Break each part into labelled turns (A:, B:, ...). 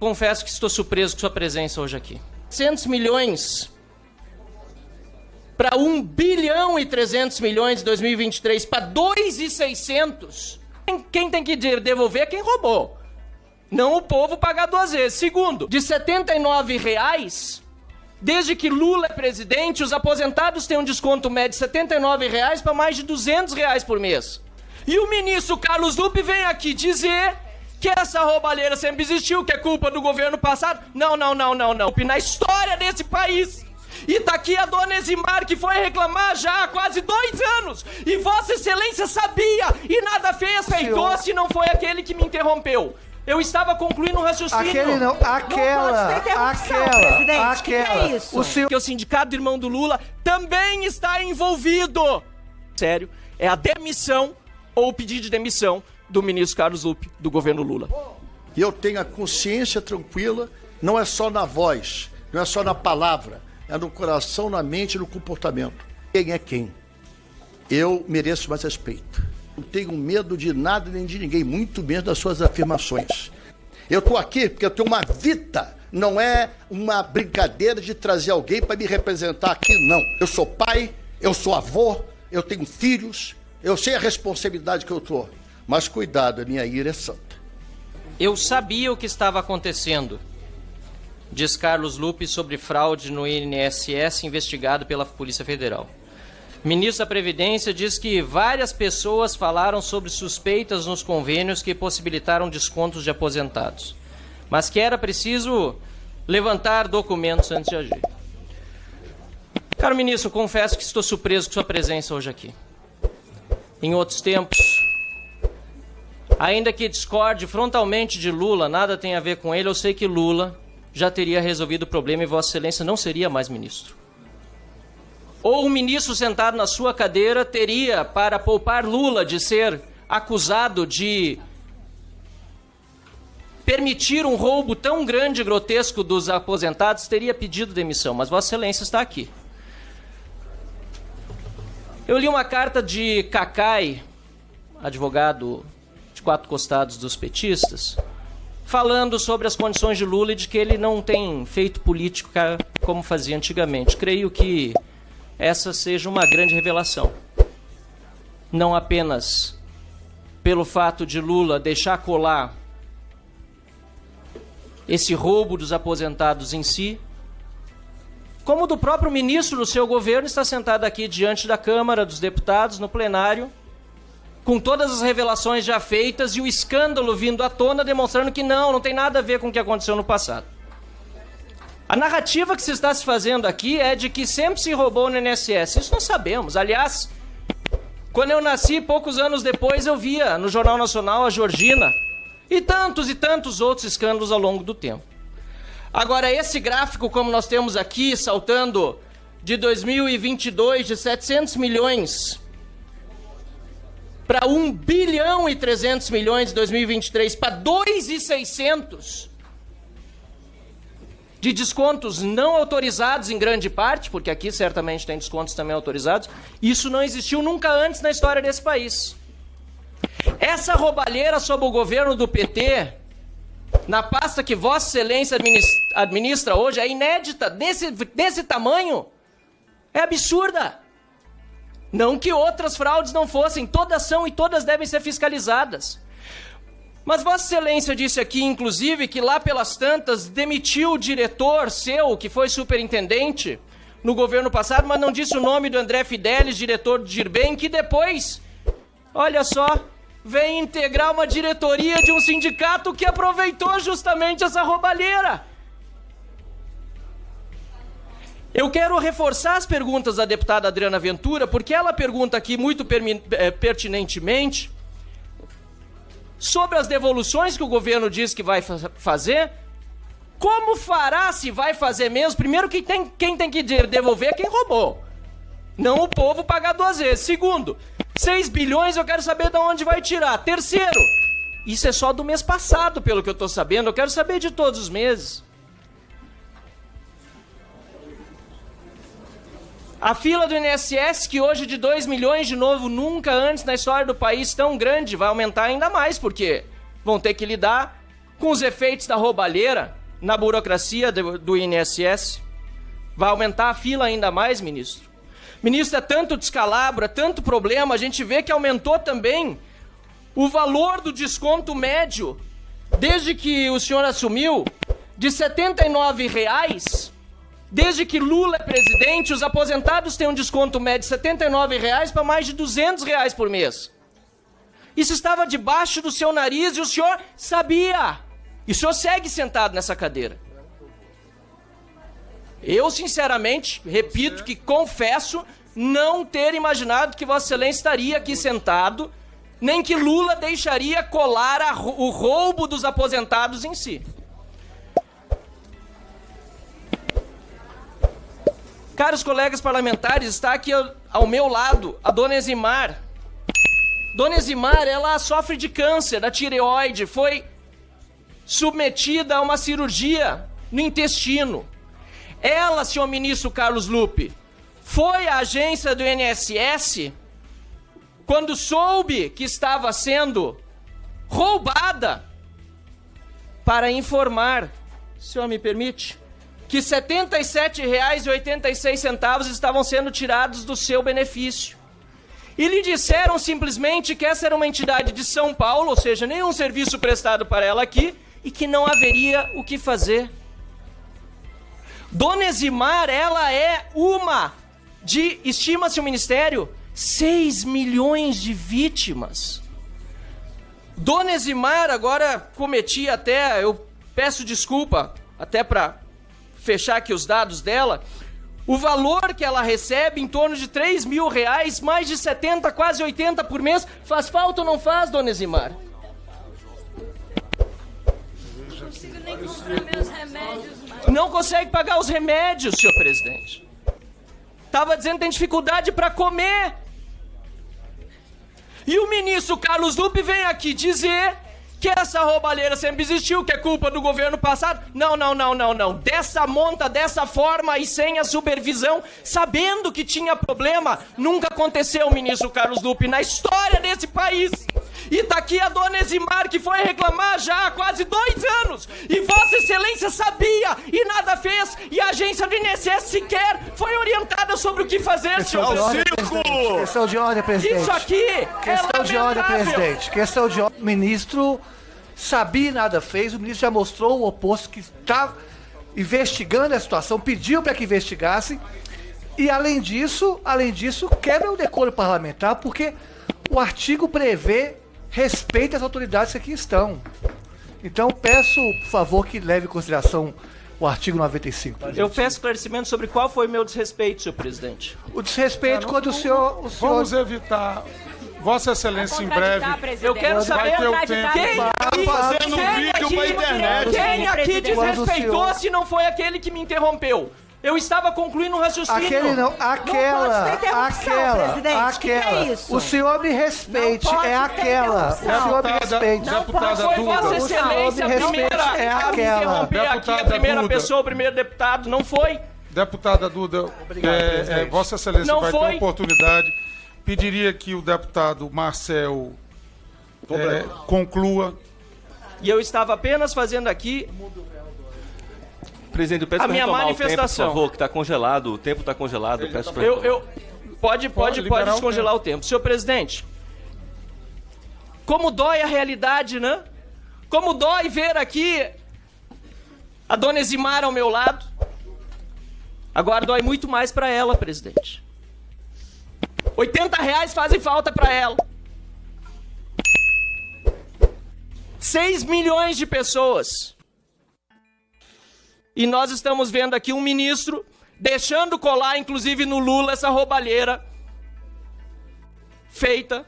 A: Confesso que estou surpreso com sua presença hoje aqui. 100 milhões para 1 bilhão e 300 milhões em 2023, para 2.600. Quem tem que devolver é quem roubou. Não o povo pagar duas vezes. Segundo, de R$ 79,00, desde que Lula é presidente, os aposentados têm um desconto médio de R$ 79,00 para mais de R$ 200,00 por mês. E o ministro Carlos Lupe vem aqui dizer que essa roubalheira sempre existiu, que é culpa do governo passado. Não. Na história desse país. E tá aqui a dona Eximar, que foi reclamar já há quase 2 anos. E Vossa Excelência sabia e nada fez. Respeitou-se, não foi aquele que me interrompeu. Eu estava concluindo um raciocínio.
B: Aquele não, aquela.
C: Presidente, que é isso?
A: Que o sindicato irmão do Lula também está envolvido. Sério, é a demissão ou o pedido de demissão do ministro Carlos Lupe, do governo Lula.
D: E eu tenho a consciência tranquila, não é só na voz, não é só na palavra, é no coração, na mente e no comportamento. Quem é quem? Eu mereço mais respeito. Não tenho medo de nada nem de ninguém, muito menos das suas afirmações. Eu estou aqui porque eu tenho uma vida, não é uma brincadeira de trazer alguém para me representar aqui, não. Eu sou pai, eu sou avô, eu tenho filhos, eu sei a responsabilidade que eu estou. Mas cuidado, a minha ira é santa.
A: Eu sabia o que estava acontecendo, diz Carlos Lupe sobre fraude no INSS investigado pela Polícia Federal. O ministro da Previdência diz que várias pessoas falaram sobre suspeitas nos convênios que possibilitaram descontos de aposentados, mas que era preciso levantar documentos antes de agir. Caro ministro, confesso que estou surpreso com sua presença hoje aqui. Em outros tempos, ainda que discorde frontalmente de Lula, nada tem a ver com ele, eu sei que Lula já teria resolvido o problema e Vossa Excelência não seria mais ministro. Ou o ministro sentado na sua cadeira teria, para poupar Lula de ser acusado de permitir um roubo tão grande e grotesco dos aposentados, teria pedido demissão, mas Vossa Excelência está aqui. Eu li uma carta de Cacai, advogado de 4 costados dos petistas, falando sobre as condições de Lula e de que ele não tem feito política como fazia antigamente. Creio que essa seja uma grande revelação. Não apenas pelo fato de Lula deixar colar esse roubo dos aposentados em si, como do próprio ministro do seu governo está sentado aqui diante da Câmara dos Deputados, no plenário, com todas as revelações já feitas e o escândalo vindo à tona, demonstrando que não tem nada a ver com o que aconteceu no passado. A narrativa que se está se fazendo aqui é de que sempre se roubou no INSS. Isso nós sabemos. Aliás, quando eu nasci, poucos anos depois, eu via no Jornal Nacional a Georgina e tantos outros escândalos ao longo do tempo. Agora, esse gráfico, como nós temos aqui, saltando de 2022, de 700 milhões para 1 bilhão e 300 milhões em 2023, para 2.600 de descontos não autorizados em grande parte, porque aqui certamente tem descontos também autorizados, isso não existiu nunca antes na história desse país. Essa roubalheira sob o governo do PT, na pasta que Vossa Excelência administra hoje, é inédita, desse tamanho, é absurda. Não que outras fraudes não fossem, todas são e todas devem ser fiscalizadas. Mas Vossa Excelência disse aqui, inclusive, que lá pelas tantas demitiu o diretor seu, que foi superintendente no governo passado, mas não disse o nome do André Fidelis, diretor do Girbem, que depois, olha só, vem integrar uma diretoria de um sindicato que aproveitou justamente essa roubalheira. Eu quero reforçar as perguntas da deputada Adriana Ventura, porque ela pergunta aqui muito pertinentemente sobre as devoluções que o governo diz que vai fazer. Como fará, se vai fazer mesmo? Primeiro, quem tem que devolver é quem roubou. Não o povo pagar 2 vezes. Segundo, 6 bilhões eu quero saber de onde vai tirar. Terceiro, isso é só do mês passado, pelo que eu estou sabendo. Eu quero saber de todos os meses. A fila do INSS, que hoje de 2 milhões, de novo, nunca antes na história do país tão grande, vai aumentar ainda mais, porque vão ter que lidar com os efeitos da roubalheira na burocracia do INSS. Vai aumentar a fila ainda mais, ministro. Ministro, é tanto descalabro, é tanto problema, a gente vê que aumentou também o valor do desconto médio, desde que o senhor assumiu, de R$ 79,00. Desde que Lula é presidente, os aposentados têm um desconto médio de R$ 79,00 para mais de R$ 200,00 por mês. Isso estava debaixo do seu nariz e o senhor sabia. E o senhor segue sentado nessa cadeira. Eu, sinceramente, repito que confesso não ter imaginado que Vossa Excelência estaria aqui sentado, nem que Lula deixaria colar o roubo dos aposentados em si. Caros colegas parlamentares, está aqui ao meu lado a dona Eximar. Dona Eximar, ela sofre de câncer da tireoide, foi submetida a uma cirurgia no intestino. Ela, senhor ministro Carlos Lupe, foi à agência do INSS quando soube que estava sendo roubada para informar, o senhor me permite, que R$ 77,86 estavam sendo tirados do seu benefício. E lhe disseram simplesmente que essa era uma entidade de São Paulo, ou seja, nenhum serviço prestado para ela aqui, e que não haveria o que fazer. Dona Eximar, ela é uma de, estima-se o Ministério, 6 milhões de vítimas. Dona Eximar, agora cometi até, eu peço desculpa, até para fechar aqui os dados dela, o valor que ela recebe em torno de R$ 3.000, mais de 70, quase 80 por mês. Faz falta ou não faz, dona Eximar?
E: Não consigo nem comprar meus remédios mais.
A: Não consegue pagar os remédios, senhor presidente. Estava dizendo que tem dificuldade para comer. E o ministro Carlos Lupe vem aqui dizer que essa roubalheira sempre existiu, que é culpa do governo passado. Não. Dessa monta, dessa forma e sem a supervisão, sabendo que tinha problema, nunca aconteceu, ministro Carlos Lupe, na história desse país. E tá aqui a dona Eximar, que foi reclamar já há quase 2 anos. E Vossa Excelência sabia e nada fez. E a agência do INSS sequer foi orientada sobre o que fazer, senhor.
B: Questão de ordem, presidente.
A: Isso aqui
B: Questão
A: é
B: de ordem,
A: lamentável.
B: presidente. Questão de ordem. O ministro sabia e nada fez. O ministro já mostrou o oposto, que está investigando a situação, pediu para que investigasse. E além disso, quebra o decoro parlamentar, porque o artigo prevê respeito às autoridades que aqui estão. Então, peço, por favor, que leve em consideração o artigo 95.
A: Eu peço esclarecimento sobre qual foi meu desrespeito, senhor presidente.
B: O desrespeito quando o senhor...
F: Vamos evitar. Vossa Excelência, em breve,
A: Eu quero saber
F: vai ter o tempo.
G: Fazendo vídeo pra internet.
A: Quem aqui
B: Quando o
A: desrespeitou
B: senhor-
A: se não foi aquele que me interrompeu? Eu estava concluindo um raciocínio.
B: Aquele não,
C: Não pode ter interrupção, presidente. Que é isso?
B: O senhor me respeite,
C: Não pode
B: é
C: ter
B: aquela. O
C: interrupção.
B: senhor me respeite.
F: Deputada
A: Foi Vossa
F: Duda.
A: Excelência a
B: Me respeite,
A: primeira
B: é
A: a me
B: aquela.
A: interromper aqui, a
F: Deputada
A: primeira
F: Duda.
A: pessoa, o primeiro deputado, não foi?
F: Deputada Duda,
B: presidente.
F: Vossa Excelência
A: Não
F: vai
A: foi.
F: ter oportunidade. Pediria que o deputado Marcel conclua.
A: E eu estava apenas fazendo aqui
G: Presidente, eu peço
A: a
G: pra
A: minha
G: retomar
A: manifestação.
G: o tempo, por favor, que está congelado. O tempo está congelado. Eu peço pra
A: Pode
F: liberar o
A: descongelar o tempo. Senhor presidente, como dói a realidade, né? Como dói ver aqui a dona Eximar ao meu lado. Agora dói muito mais para ela, presidente. R$80 fazem falta para ela. 6 milhões de pessoas. E nós estamos vendo aqui um ministro deixando colar, inclusive no Lula, essa roubalheira feita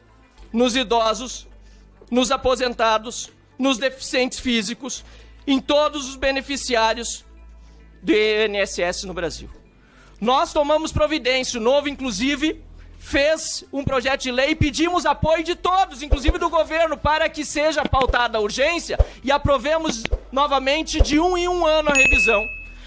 A: nos idosos, nos aposentados, nos deficientes físicos, em todos os beneficiários do INSS no Brasil. Nós tomamos providência, o Novo, inclusive, fez um projeto de lei e pedimos apoio de todos, inclusive do governo, para que seja pautada a urgência e aprovemos novamente de 1 em 1 ano a revisão.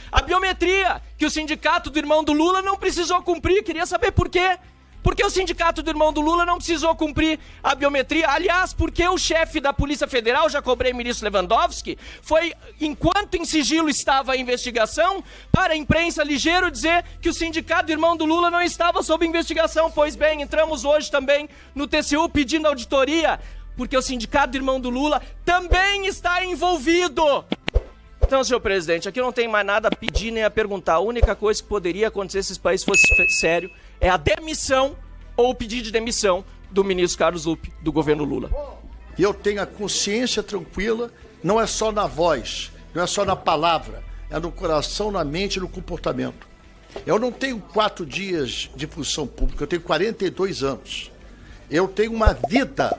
A: A biometria, que o sindicato do irmão do Lula não precisou cumprir, queria saber por quê. Porque o sindicato do irmão do Lula não precisou cumprir a biometria. Aliás, porque o chefe da Polícia Federal, já cobrei o ministro Lewandowski, foi, enquanto em sigilo estava a investigação, para a imprensa ligeiro dizer que o sindicato do irmão do Lula não estava sob investigação. Pois bem, entramos hoje também no TCU pedindo auditoria, porque o sindicato do irmão do Lula também está envolvido. Então, senhor presidente, aqui não tem mais nada a pedir nem a perguntar. A única coisa que poderia acontecer se esse país fosse sério é a demissão ou o pedido de demissão do ministro Carlos Lupe, do governo Lula.
D: E eu tenho a consciência tranquila, não é só na voz, não é só na palavra, é no coração, na mente e no comportamento. Eu não tenho 4 dias de função pública, eu tenho 42 anos. Eu tenho uma vida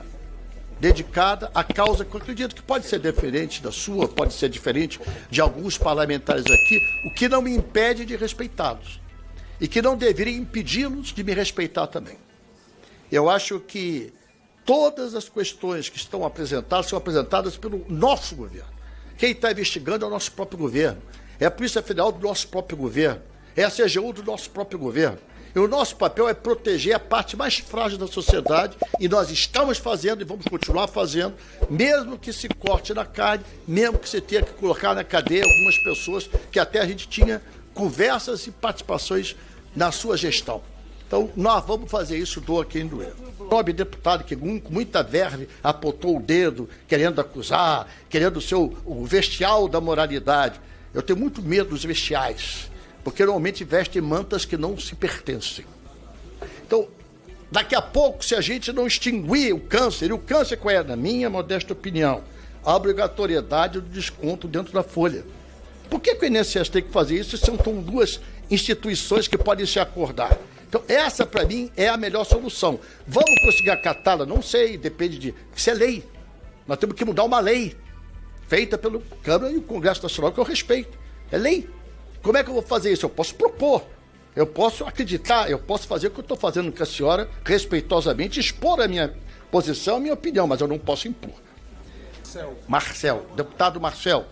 D: dedicada à causa que eu acredito que pode ser diferente da sua, pode ser diferente de alguns parlamentares aqui, o que não me impede de respeitá-los. E que não deveria impedi-los de me respeitar também. Eu acho que todas as questões que estão apresentadas são apresentadas pelo nosso governo. Quem está investigando é o nosso próprio governo. É a Polícia Federal do nosso próprio governo. É a CGU do nosso próprio governo. E o nosso papel é proteger a parte mais frágil da sociedade, e nós estamos fazendo e vamos continuar fazendo, mesmo que se corte na carne, mesmo que se tenha que colocar na cadeia algumas pessoas que até a gente tinha conversas e participações na sua gestão. Então, nós vamos fazer isso, doa quem doer. O nobre deputado que com muita verve apontou o dedo, querendo acusar, querendo ser o vestial da moralidade. Eu tenho muito medo dos vestiais, porque normalmente vestem mantas que não se pertencem. Então, daqui a pouco, se a gente não extinguir o câncer, e o câncer qual é? Na minha modesta opinião, a obrigatoriedade do desconto dentro da folha. Por que o INSS tem que fazer isso? São 2 instituições que podem se acordar. Então, essa, para mim, é a melhor solução. Vamos conseguir acatá-la? Não sei, depende de... Isso é lei. Nós temos que mudar uma lei feita pelo Câmara e o Congresso Nacional, que eu respeito. É lei. Como é que eu vou fazer isso? Eu posso propor, eu posso acreditar, eu posso fazer o que eu estou fazendo com a senhora, respeitosamente, expor a minha posição, a minha opinião, mas eu não posso impor. Marcel, deputado Marcel,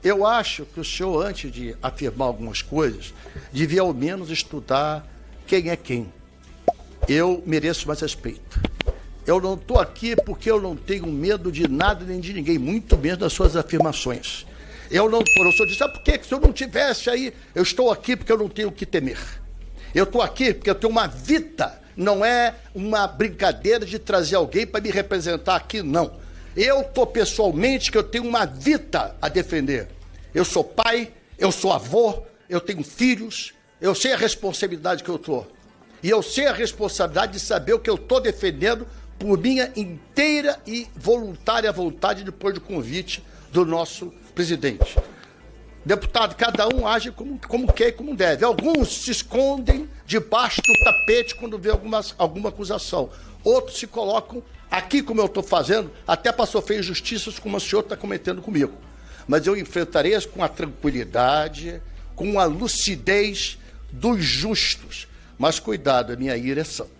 D: eu acho que o senhor, antes de afirmar algumas coisas, devia ao menos estudar quem é quem. Eu mereço mais respeito. Eu não estou aqui porque eu não tenho medo de nada nem de ninguém, muito menos das suas afirmações. Eu não, o senhor disse, por que se eu não tivesse aí, eu estou aqui porque eu não tenho o que temer. Eu estou aqui porque eu tenho uma vida, não é uma brincadeira de trazer alguém para me representar aqui, não. Eu estou pessoalmente que eu tenho uma vida a defender. Eu sou pai, eu sou avô, eu tenho filhos, eu sei a responsabilidade que eu estou. E eu sei a responsabilidade de saber o que eu estou defendendo por minha inteira e voluntária vontade depois do convite do nosso presidente. Deputado, cada um age como quer e como deve. Alguns se escondem debaixo do tapete quando vê alguma acusação. Outros se colocam aqui, como eu estou fazendo, até para sofrer injustiças como o senhor está cometendo comigo. Mas eu enfrentarei isso com a tranquilidade, com a lucidez dos justos. Mas cuidado, a minha ira é santa.